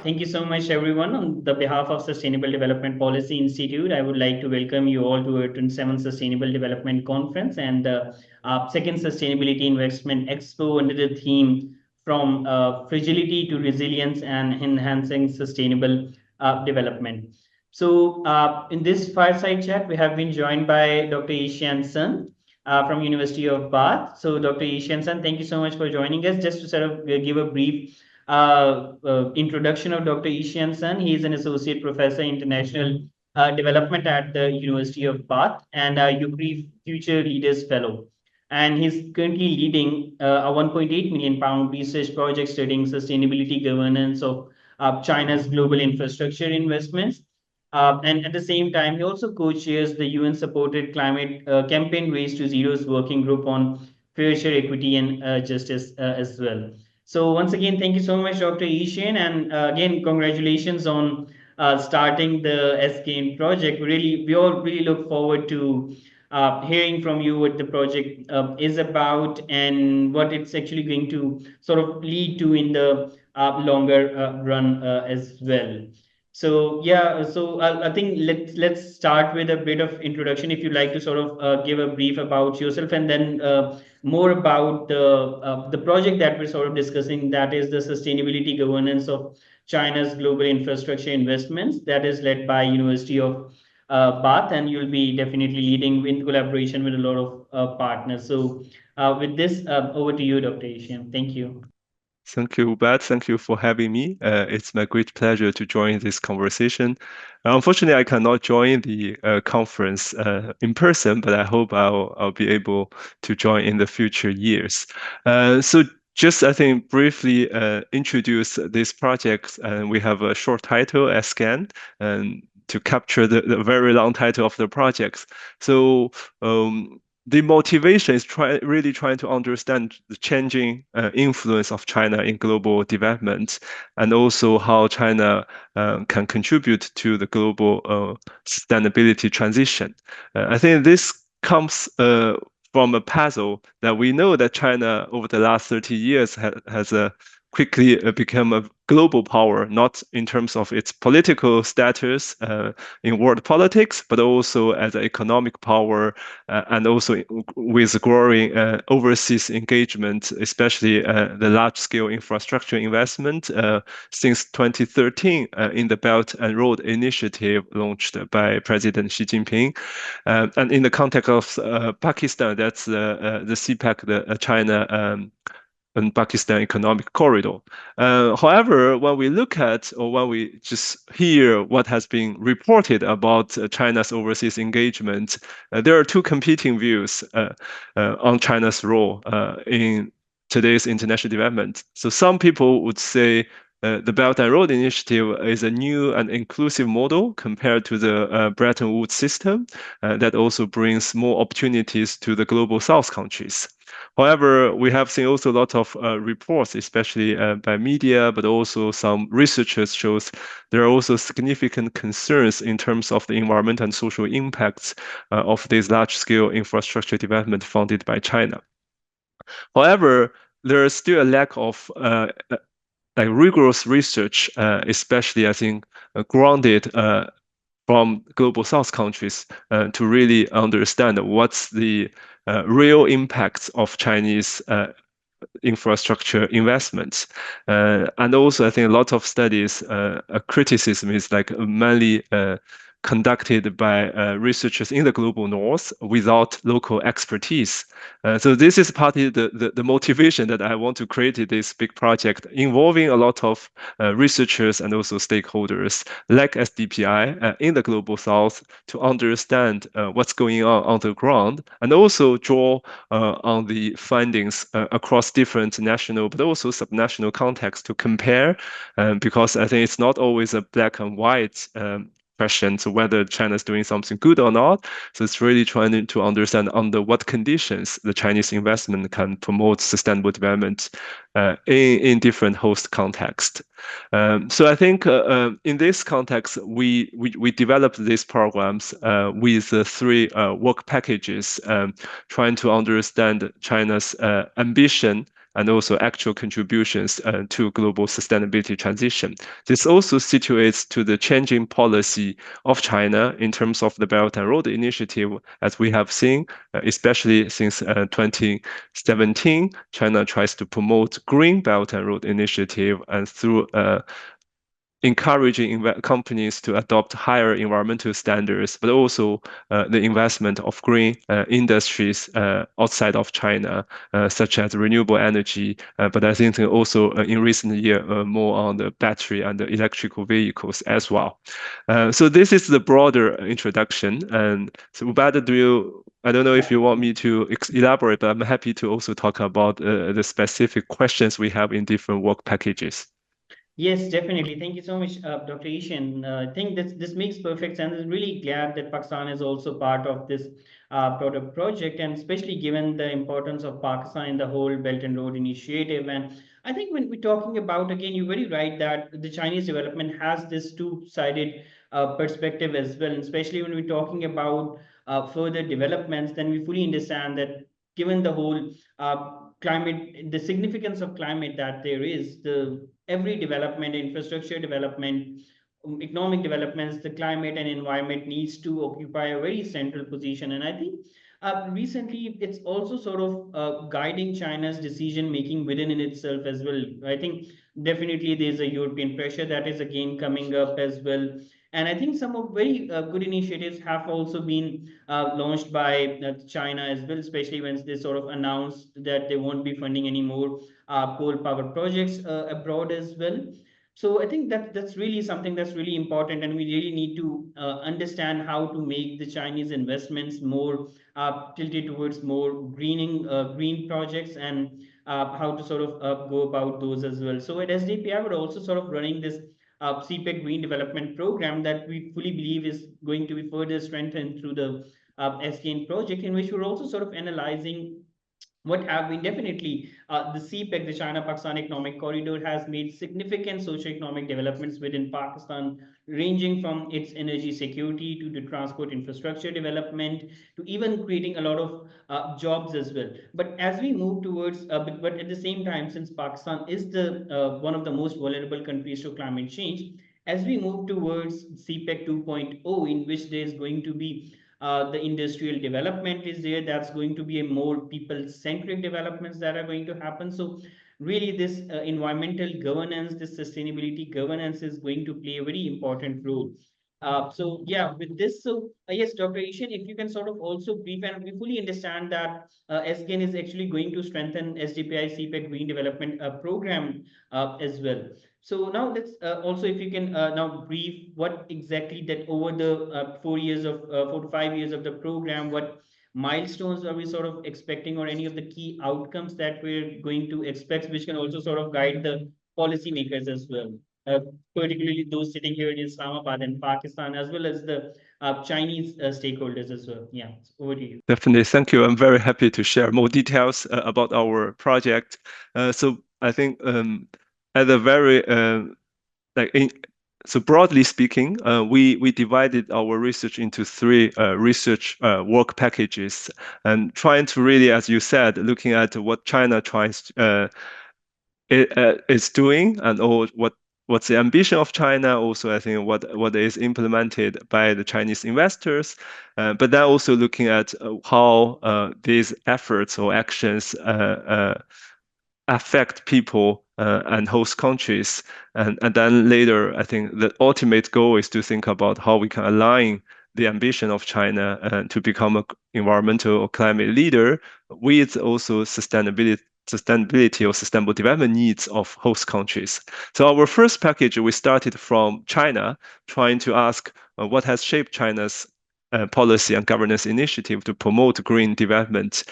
Thank you so much, everyone. On the behalf of Sustainable Development Policy Institute, I would like to welcome you all to our 27th Sustainable Development Conference and the second Sustainability Investment Expo under the theme From Fragility to Resilience and Enhancing Sustainable Development. So, in this fireside chat, we have been joined by Dr. Ishan Sun from University of Bath. So, Dr. Ishan Sun, thank you so much for joining us. Just to sort of give a brief introduction of Dr. Ishan Sun. He is an associate professor international development at the University of Bath and a UCRI Future Leaders Fellow. And he's currently leading a 1.8 million pound research project studying sustainability governance of China's global infrastructure investments. And at the same time, he also co-chairs the UN-supported climate campaign Race to Zero's working group on fair share equity and justice as well. So once again, thank you so much, Dr. Ishan, and again, congratulations on starting the SKN project. We all really look forward to hearing from you what the project is about and what it's actually going to sort of lead to in the longer run as well. So yeah, so I think let's start with a bit of introduction. If you'd like to sort of give a brief about yourself, and then more about the project that we're sort of discussing, that is the sustainability governance of China's global infrastructure investments, that is led by University of Bath, and you'll be definitely leading in collaboration with a lot of partners. So with this, over to you, Dr. Ishan. Thank you. Thank you, Ubad. Thank you for having me. It's my great pleasure to join this conversation. Unfortunately, I cannot join the conference in person, but I hope I'll be able to join in the future years. So just, I think, briefly introduce this project. We have a short title, SKN, and to capture the very long title of the project. So the motivation is really trying to understand the changing influence of China in global development, and also how China can contribute to the global sustainability transition. I think this comes from a puzzle that we know that China over the last 30 years has quickly become a global power, not in terms of its political status in world politics, but also as an economic power, and also with growing overseas engagement, especially the large-scale infrastructure investment since 2013 in the Belt and Road Initiative launched by President Xi Jinping. And in the context of Pakistan, that's the CPEC, the China and Pakistan Economic Corridor. However, when we look at, or when we just hear what has been reported about China's overseas engagement, there are two competing views on China's role in today's international development. So some people would say the Belt and Road Initiative is a new and inclusive model compared to the Bretton Woods system that also brings more opportunities to the global South countries. However, we have seen also a lot of reports, especially by media, but also some researchers shows there are also significant concerns in terms of the environmental and social impacts of this large-scale infrastructure development funded by China. However, there is still a lack of rigorous research, especially I think grounded from global South countries to really understand what's the real impacts of Chinese infrastructure investments. And also, I think a lot of studies, criticism is like mainly conducted by researchers in the global north without local expertise. So this is partly the motivation that I want to create this big project involving a lot of researchers and also stakeholders like SDPI in the global south to understand what's going on the ground, and also draw on the findings across different national but also subnational contexts to compare, because I think it's not always a black and white question to whether China is doing something good or not. So it's really trying to understand under what conditions the Chinese investment can promote sustainable development in different host contexts. So I think in this context, we developed these programs with three work packages, trying to understand China's ambition and also actual contributions to global sustainability transition. This also situates to the changing policy of China in terms of the Belt and Road Initiative, as we have seen, especially since 2017, China tries to promote Green Belt and Road Initiative, and through encouraging companies to adopt higher environmental standards, but also the investment of green industries outside of China, such as renewable energy. But I think also in recent years, more on the battery and the electrical vehicles as well. So this is the broader introduction. And so, Ubada, I don't know if you want me to elaborate, but I'm happy to also talk about the specific questions we have in different work packages. Yes, definitely. Thank you so much, Dr. Ishan. I think this makes perfect sense. I'm really glad that Pakistan is also part of this product project, and especially given the importance of Pakistan in the whole Belt and Road Initiative. And I think when we're talking about, again, you're very right that the Chinese development has this two-sided perspective as well, and especially when we're talking about further developments, then we fully understand that given the whole climate, the significance of climate that there is, the every development, infrastructure development, economic developments, the climate and environment needs to occupy a very central position. And I think recently it's also sort of guiding China's decision making within in itself as well. I think definitely there's a European pressure that is again coming up as well. And I think some of very good initiatives have also been launched by China as well, especially when they sort of announced that they won't be funding any more coal power projects abroad as well. So I think that that's really something that's really important, and we really need to understand how to make the Chinese investments more tilted towards more green projects, and how to sort of go about those as well. So at SDPI, we're also sort of running this CPEC Green Development Program that we fully believe is going to be further strengthened through the SKN project, in which we're also sort of analyzing what have been definitely the CPEC, the China-Pakistan Economic Corridor, has made significant socio-economic developments within Pakistan, ranging from its energy security to the transport infrastructure development to even creating a lot of jobs as well. But as we move towards, but at the same time, since Pakistan is the one of the most vulnerable countries to climate change, as we move towards CPEC 2.0, in which there is going to be the industrial development is there, that's going to be a more people centric developments that are going to happen. So really this environmental governance, this sustainability governance is going to play a very important role. So yeah, with this, so yes, Dr. Ishan, if you can sort of also brief, and we fully understand that SGN is actually going to strengthen SDPI CPEC Green Development Program as well. So now let's also, if you can now brief what exactly that over the 4 years of 4 to 5 years of the program, what milestones are we sort of expecting, or any of the key outcomes that we're going to expect, which can also sort of guide the policymakers as well, particularly those sitting here in Islamabad and Pakistan, as well as the Chinese stakeholders as well. Yeah, over to you. Definitely. Thank you. I'm very happy to share more details about our project. So I think at a very so broadly speaking, we divided our research into three research work packages, and trying to really, as you said, looking at what China tries is doing, and all what's the ambition of China. Also, I think what is implemented by the Chinese investors, but then also looking at how these efforts or actions affect people and host countries. And then later, I think the ultimate goal is to think about how we can align the ambition of China to become an environmental or climate leader with also sustainability or sustainable development needs of host countries. So our first package, we started from China, trying to ask what has shaped China's policy and governance initiative to promote green development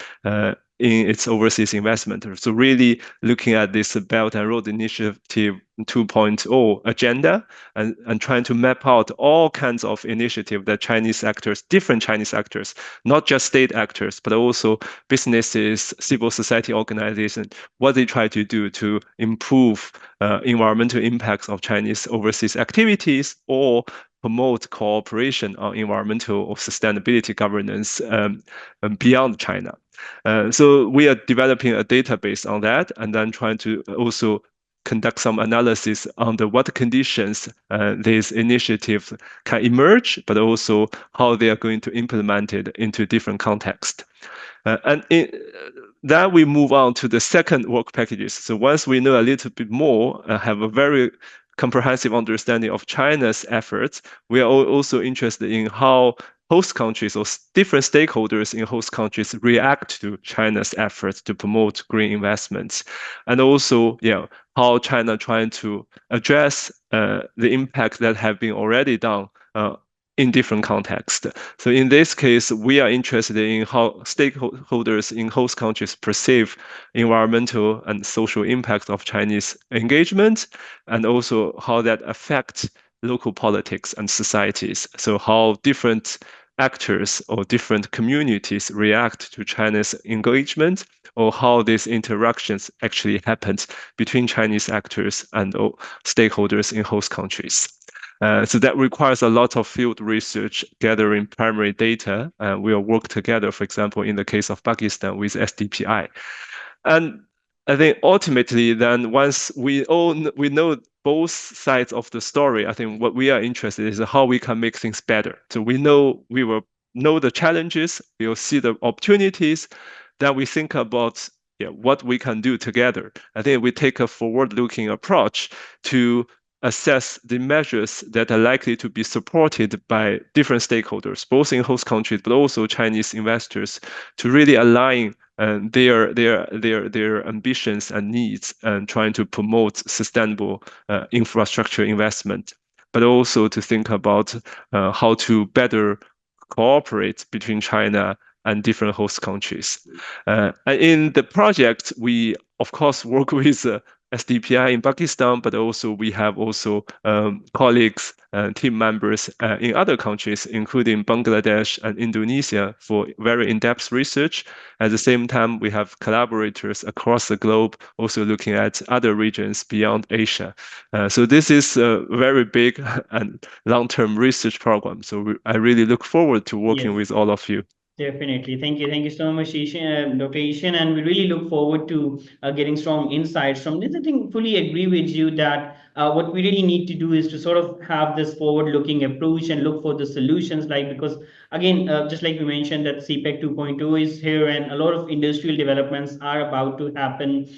in its overseas investment. So really looking at this Belt and Road Initiative 2.0 agenda, and trying to map out all kinds of initiatives that Chinese actors, different Chinese actors, not just state actors, but also businesses, civil society organizations, what they try to do to improve environmental impacts of Chinese overseas activities, or promote cooperation on environmental or sustainability governance beyond China. So we are developing a database on that, and then trying to also conduct some analysis on what conditions these initiatives can emerge, but also how they are going to implement it into different contexts. Then we move on to the second work packages. So once we know a little bit more, have a very comprehensive understanding of China's efforts, we are also interested in how host countries or different stakeholders in host countries react to China's efforts to promote green investments, and also, how China trying to address the impact that have been already done in different contexts. So in this case, we are interested in how stakeholders in host countries perceive environmental and social impact of Chinese engagement, and also how that affects local politics and societies. So how different actors or different communities react to China's engagement, or how these interactions actually happened between Chinese actors and stakeholders in host countries. So that requires a lot of field research, gathering primary data. We'll work together, for example, in the case of Pakistan with SDPI. And I think ultimately, then once we know both sides of the story, I think what we are interested in is how we can make things better. So we will know the challenges, we will see the opportunities, then we think about what we can do together. I think we take a forward-looking approach to assess the measures that are likely to be supported by different stakeholders, both in host countries but also Chinese investors, to really align their ambitions and needs, and trying to promote sustainable infrastructure investment, but also to think about how to better cooperate between China and different host countries. In the project, we of course work with SDPI in Pakistan, but also we have colleagues and team members in other countries, including Bangladesh and Indonesia, for very in-depth research. At the same time, we have collaborators across the globe also looking at other regions beyond Asia. So this is a very big and long-term research program. So I really look forward to working with all of you. Definitely. Thank you. Thank you so much, Dr. Ishan. And we really look forward to getting strong insights from this. I think fully agree with you that what we really need to do is to sort of have this forward-looking approach and look for the solutions. Because again, just like we mentioned, that CPEC 2.0 is here, and a lot of industrial developments are about to happen.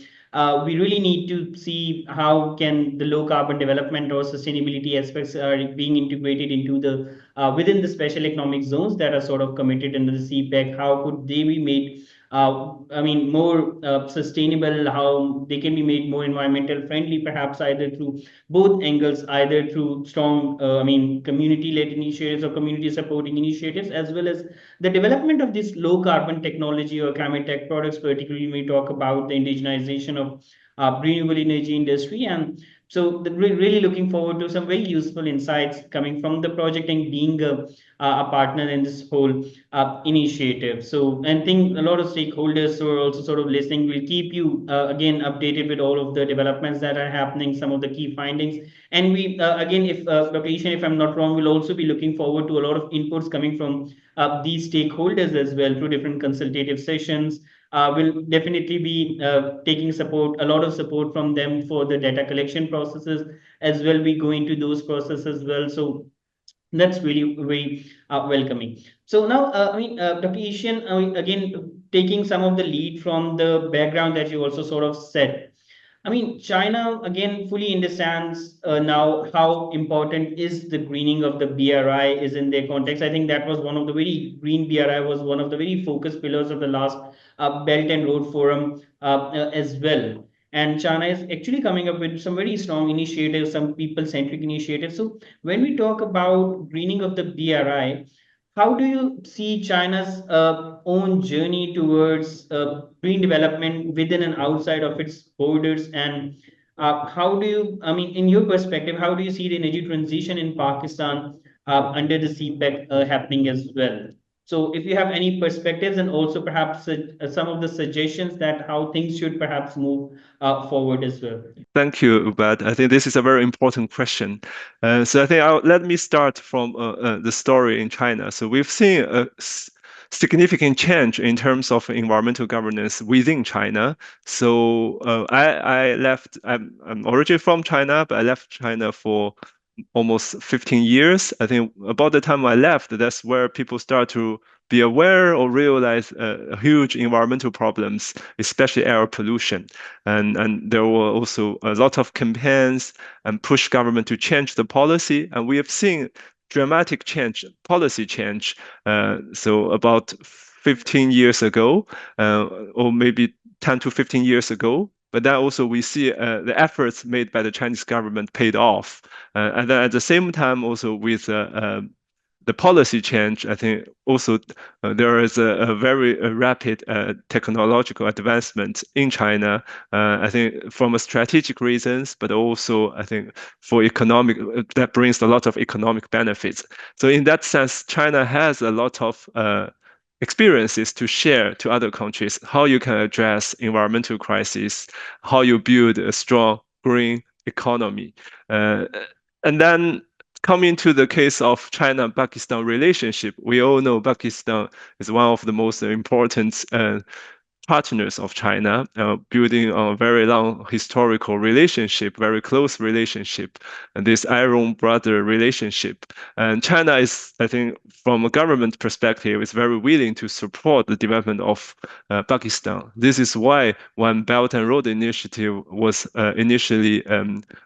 We really need to see how can the low carbon development or sustainability aspects are being integrated into the within the special economic zones that are sort of committed under the CPEC. How could they be made more sustainable, how they can be made more environmental friendly, perhaps either through both angles, either through strong, community-led initiatives or community supporting initiatives, as well as the development of this low carbon technology or climate tech products, particularly when we talk about the indigenization of renewable energy industry. And so really looking forward to some very useful insights coming from the project and being a partner in this whole initiative. So, and think a lot of stakeholders who are also sort of listening will keep you again updated with all of the developments that are happening, some of the key findings. And we again, if Dr. Ishan, if I'm not wrong, we'll also be looking forward to a lot of inputs coming from these stakeholders as well through different consultative sessions. We'll definitely be taking support, a lot of support from them for the data collection processes as well. We go into those processes as well. So that's really very welcoming. So now, Dr. Ishan, again, taking some of the lead from the background that you also sort of said. China again fully understands now how important is the greening of the BRI is in their context. I think that was one of the very green BRI was one of the very focused pillars of the last Belt and Road Forum as well. And China is actually coming up with some very strong initiatives, some people-centric initiatives. So when we talk about greening of the BRI, how do you see China's own journey towards green development within and outside of its borders? And how do you, in your perspective, how do you see the energy transition in Pakistan under the CPEC happening as well? So if you have any perspectives and also perhaps some of the suggestions that how things should perhaps move forward as well. Thank you, Ubad. I think this is a very important question. So I think let me start from the story in China. So we've seen significant change in terms of environmental governance within China. So I left. I'm originally from China, but I left China for almost 15 years. I think about the time I left, that's where people start to be aware or realize huge environmental problems, especially air pollution. And there were also a lot of campaigns and push government to change the policy. And we have seen dramatic change, policy change. So about 15 years ago, or maybe 10 to 15 years ago, but then also we see the efforts made by the Chinese government paid off. And then at the same time, also with the policy change, I think also there is a very rapid technological advancement in China. I think from a strategic reasons, but also I think for economic, that brings a lot of economic benefits. So in that sense, China has a lot of experiences to share to other countries, how you can address environmental crisis, how you build a strong green economy. And then coming to the case of China and Pakistan relationship, we all know Pakistan is one of the most important partners of China, building a very long historical relationship, very close relationship, and this iron brother relationship. And China is, I think, from a government perspective, is very willing to support the development of Pakistan. This is why when Belt and Road Initiative was initially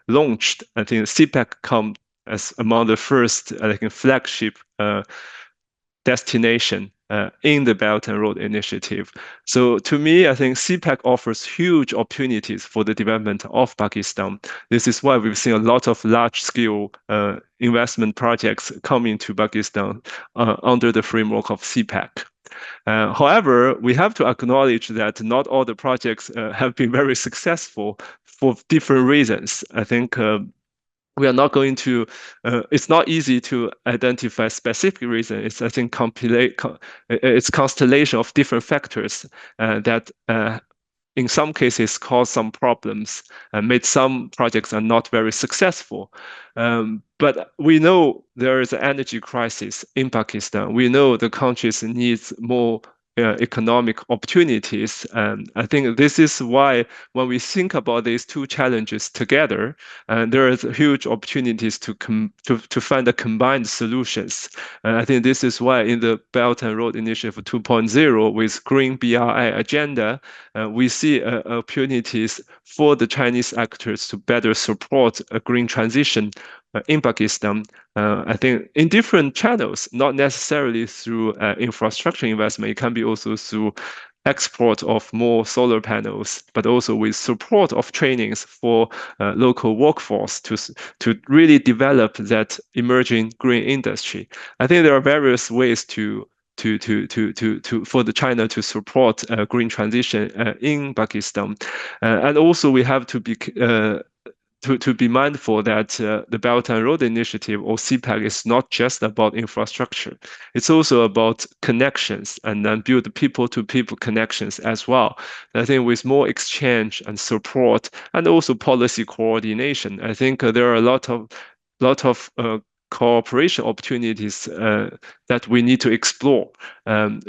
launched, I think CPEC come as among the first like a flagship destination in the Belt and Road Initiative. So to me, I think CPEC offers huge opportunities for the development of Pakistan. This is why we've seen a lot of large-scale investment projects coming to Pakistan under the framework of CPEC. However, we have to acknowledge that not all the projects have been very successful for different reasons. I think we are not going to, it's not easy to identify specific reason. It's, I think, it's constellation of different factors that in some cases cause some problems and made some projects are not very successful. But we know there is an energy crisis in Pakistan. We know the country needs more economic opportunities. And I think this is why when we think about these two challenges together, there is huge opportunities to find the combined solutions. And I think this is why in the Belt and Road Initiative 2.0 with Green BRI agenda, we see opportunities for the Chinese actors to better support a green transition in Pakistan. I think in different channels, not necessarily through infrastructure investment, it can be also through export of more solar panels, but also with support of trainings for local workforce to really develop that emerging green industry. I think there are various ways for the China to support green transition in Pakistan, and also we have to be mindful that the Belt and Road Initiative or CPEC is not just about infrastructure. It's also about connections and then build people-to-people connections as well. And I think with more exchange and support and also policy coordination, I think there are a lot of cooperation opportunities that we need to explore.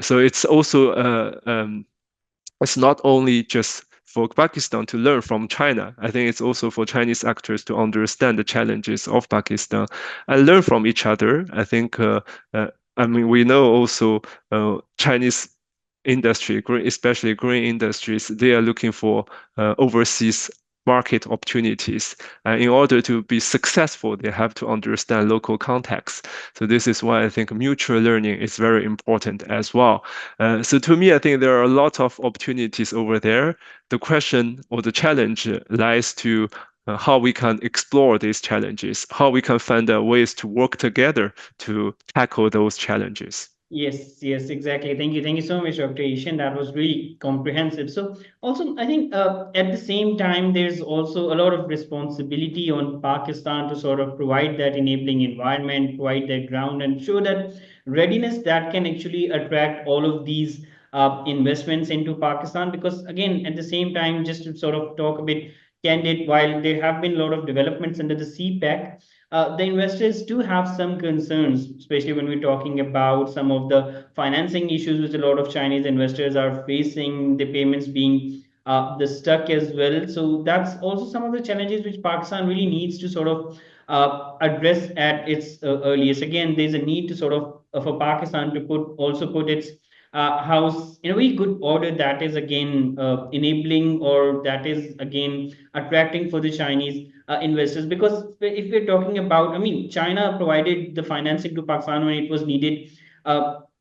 So it's also it's not only just for Pakistan to learn from China. I think it's also for Chinese actors to understand the challenges of Pakistan and learn from each other. I think, I mean, we know also Chinese industry, especially green industries, they are looking for overseas market opportunities. In order to be successful, they have to understand local context. So this is why I think mutual learning is very important as well. So to me, I think there are a lot of opportunities over there. The question or the challenge lies to how we can explore these challenges, how we can find ways to work together to tackle those challenges. Yes, exactly. Thank you so much, Dr. Ishan. That was really comprehensive. So also, I think at the same time, there's also a lot of responsibility on Pakistan to sort of provide that enabling environment, provide that ground, and show that readiness that can actually attract all of these investments into Pakistan. Because again, at the same time, just to sort of talk a bit candid, while there have been a lot of developments under the CPEC, the investors do have some concerns, especially when we're talking about some of the financing issues which a lot of Chinese investors are facing, the payments being the stuck as well. So that's also some of the challenges which Pakistan really needs to sort of address at its earliest. Again, there's a need to sort of for Pakistan to put its house in a very good order that is again enabling or that is again attracting for the Chinese investors. Because if we're talking about, I mean, China provided the financing to Pakistan when it was needed.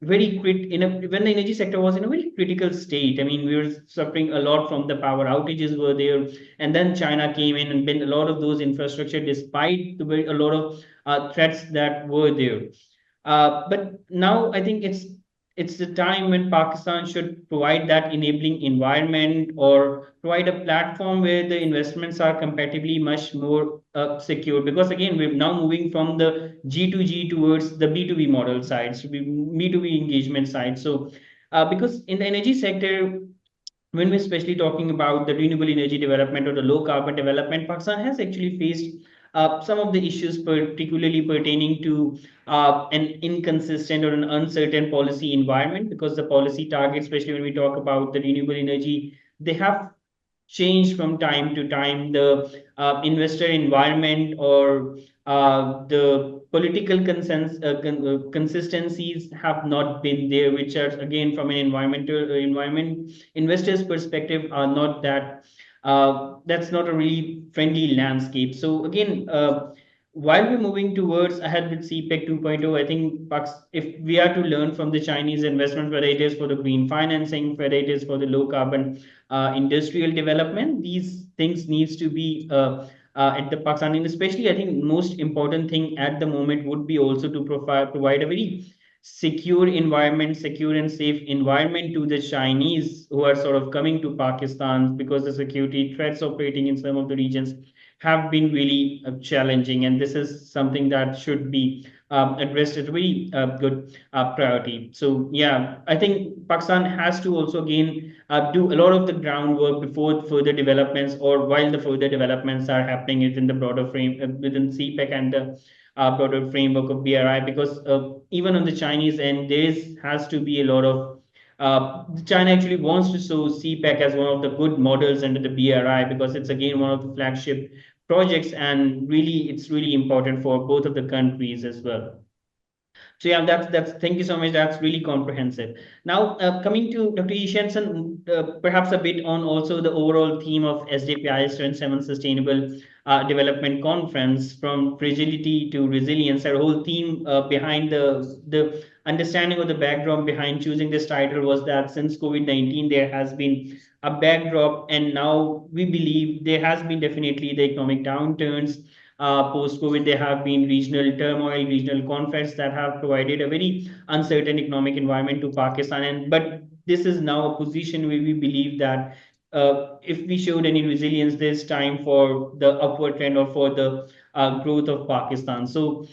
When the energy sector was in a very critical state. I mean, we were suffering a lot from the power outages were there, and then China came in and built a lot of those infrastructure despite a lot of threats that were there. But now I think it's the time when Pakistan should provide that enabling environment or provide a platform where the investments are comparatively much more secure. Because again, we're now moving from the G2G towards the B2B model side, so B2B engagement side. So because in the energy sector, when we're especially talking about the renewable energy development or the low carbon development, Pakistan has actually faced some of the issues, particularly pertaining to an inconsistent or an uncertain policy environment, because the policy targets, especially when we talk about the renewable energy, they have changed from time to time. The investor environment or the political consistencies have not been there, which are again from an environment investors' perspective are not that. That's not a really friendly landscape. So again, while we're moving towards ahead with CPEC 2.0, I think if we are to learn from the Chinese investment, whether it is for the green financing, whether it is for the low carbon industrial development, these things needs to be at the Pakistan. And especially, I think most important thing at the moment would be also to provide a very secure environment, secure and safe environment to the Chinese who are sort of coming to Pakistan, because the security threats operating in some of the regions have been really challenging, and this is something that should be addressed as a very good priority. So yeah, I think Pakistan has to also again do a lot of the groundwork before further developments or while the further developments are happening within the broader frame within CPEC and the broader framework of BRI. Because even on the Chinese end, has to be a lot of China actually wants to show CPEC as one of the good models under the BRI, because it's again one of the flagship projects, and really it's really important for both of the countries as well. So yeah, that's thank you so much. That's really comprehensive. Now, coming to Dr. Ishenson, perhaps a bit on also the overall theme of SDPI's 27th Sustainable Development Conference, from fragility to resilience. Our whole theme behind the understanding of the backdrop behind choosing this title was that since COVID-19, there has been a backdrop, and now we believe there has been definitely the economic downturns post-COVID. There have been regional turmoil, regional conflicts that have provided a very uncertain economic environment to Pakistan. But this is now a position where we believe that if we showed any resilience this time for the upward trend or for the growth of Pakistan. So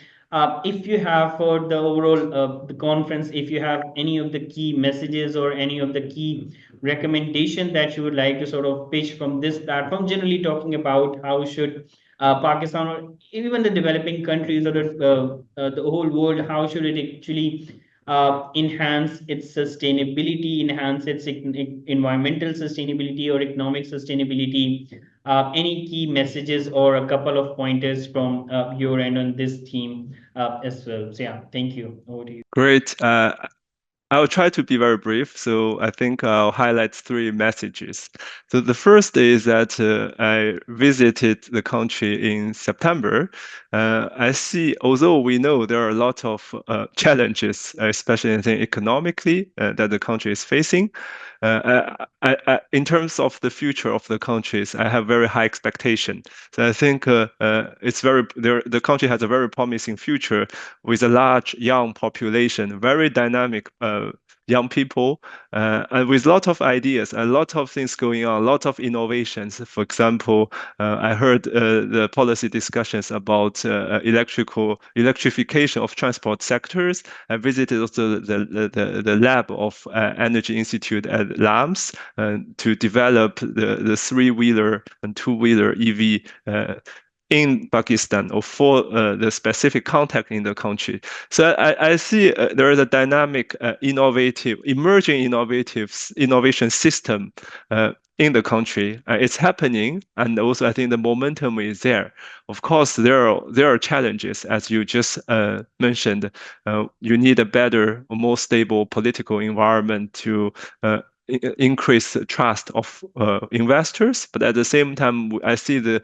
if you have for the overall the conference, if you have any of the key messages or any of the key recommendation that you would like to sort of pitch from this platform, generally talking about how should Pakistan or even the developing countries or the whole world, how should it actually enhance its sustainability, enhance its environmental sustainability or economic sustainability? Any key messages or a couple of pointers from your end on this theme as well? So yeah, thank you. Over to you. Great. I'll try to be very brief. So I think I'll highlight three messages. So the first is that I visited the country in September. I see, although we know there are a lot of challenges, especially I think economically, that the country is facing. In terms of the future of the countries, I have very high expectation. So I think the country has a very promising future with a large young population, very dynamic young people, and with a lot of ideas, a lot of things going on, a lot of innovations. For example, I heard the policy discussions about electrification of transport sectors. I visited also the lab of Energy Institute at LAMS to develop the three-wheeler and two-wheeler EV in Pakistan or for the specific context in the country. So I see there is a dynamic, emerging innovation system in the country. It's happening, and also I think the momentum is there. Of course, there are challenges, as you just mentioned. You need a better, more stable political environment to increase the trust of investors, but at the same time, I see the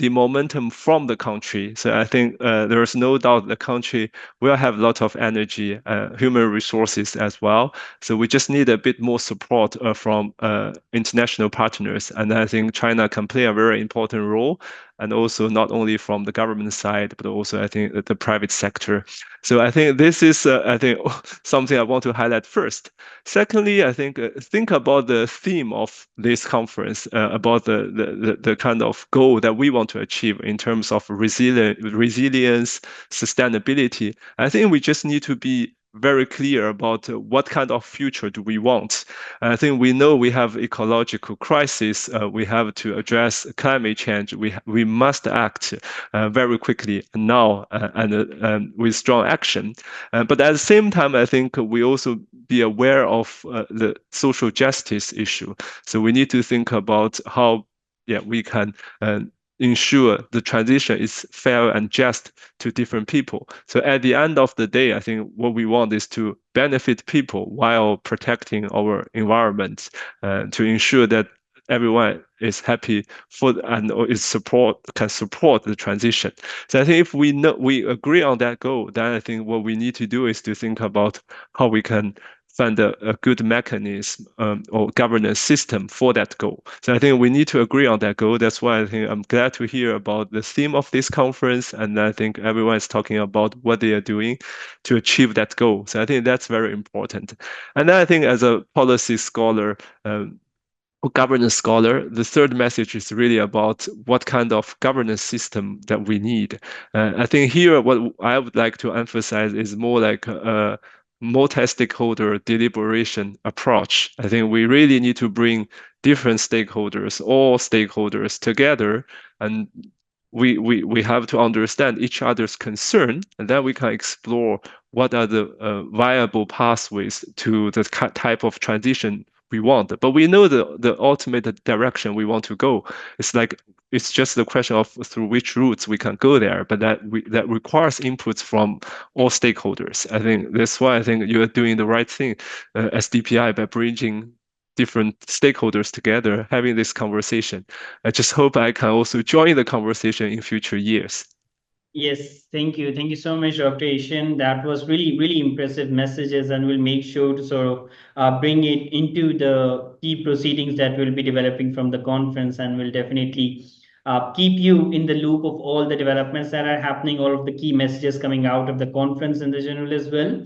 momentum from the country. So I think there is no doubt the country will have a lot of energy, human resources as well. So we just need a bit more support from international partners, and I think China can play a very important role. And also not only from the government side, but also I think the private sector. So I think this is I think something I want to highlight first. Secondly, I think about the theme of this conference, about the kind of goal that we want to achieve in terms of resilience, sustainability. I think we just need to be very clear about what kind of future do we want. I think we know we have ecological crisis. We have to address climate change. We must act very quickly now and with strong action. But at the same time, I think we also be aware of the social justice issue. So we need to think about how we can ensure the transition is fair and just to different people. So at the end of the day, I think what we want is to benefit people while protecting our environment, to ensure that everyone is happy and can support the transition. So I think if we agree on that goal, then I think what we need to do is to think about how we can find a good mechanism or governance system for that goal. So I think we need to agree on that goal. That's why I think I'm glad to hear about the theme of this conference, and I think everyone is talking about what they are doing to achieve that goal. So I think that's very important. And then I think as a policy scholar, governance scholar, the third message is really about what kind of governance system that we need. I think here what I would like to emphasize is more like a multi-stakeholder deliberation approach. I think we really need to bring different stakeholders, all stakeholders together, and we have to understand each other's concern, and then we can explore what are the viable pathways to the type of transition we want. But we know the ultimate direction we want to go. It's just the question of through which routes we can go there, but that requires inputs from all stakeholders. I think that's why I think you are doing the right thing as DPI by bridging different stakeholders together, having this conversation. I just hope I can also join the conversation in future years. Yes, thank you. Thank you so much, Dr. Asian. That was really, really impressive messages, and we'll make sure to sort of bring it into the key proceedings that we'll be developing from the conference, and we'll definitely keep you in the loop of all the developments that are happening, all of the key messages coming out of the conference in the journal as well.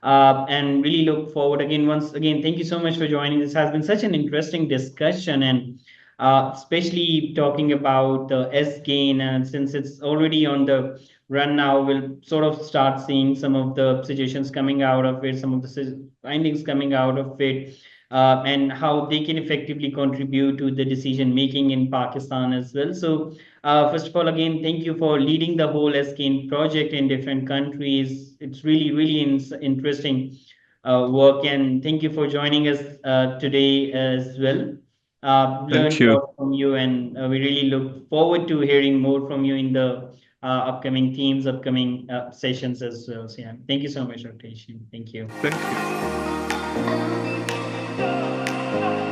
And really look forward once again, thank you so much for joining. This has been such an interesting discussion, and especially talking about the S-GAIN, and since it's already on the run now, we'll sort of start seeing some of the suggestions coming out of it, some of the findings coming out of it, and how they can effectively contribute to the decision making in Pakistan as well. So first of all, again, thank you for leading the whole S-GAIN project in different countries. It's really, really interesting work, and thank you for joining us today as well. Learned a lot from you, and we really look forward to hearing more from you in the upcoming themes, upcoming sessions as well. So yeah, thank you so much, Dr. Asian. Thank you. Thank you.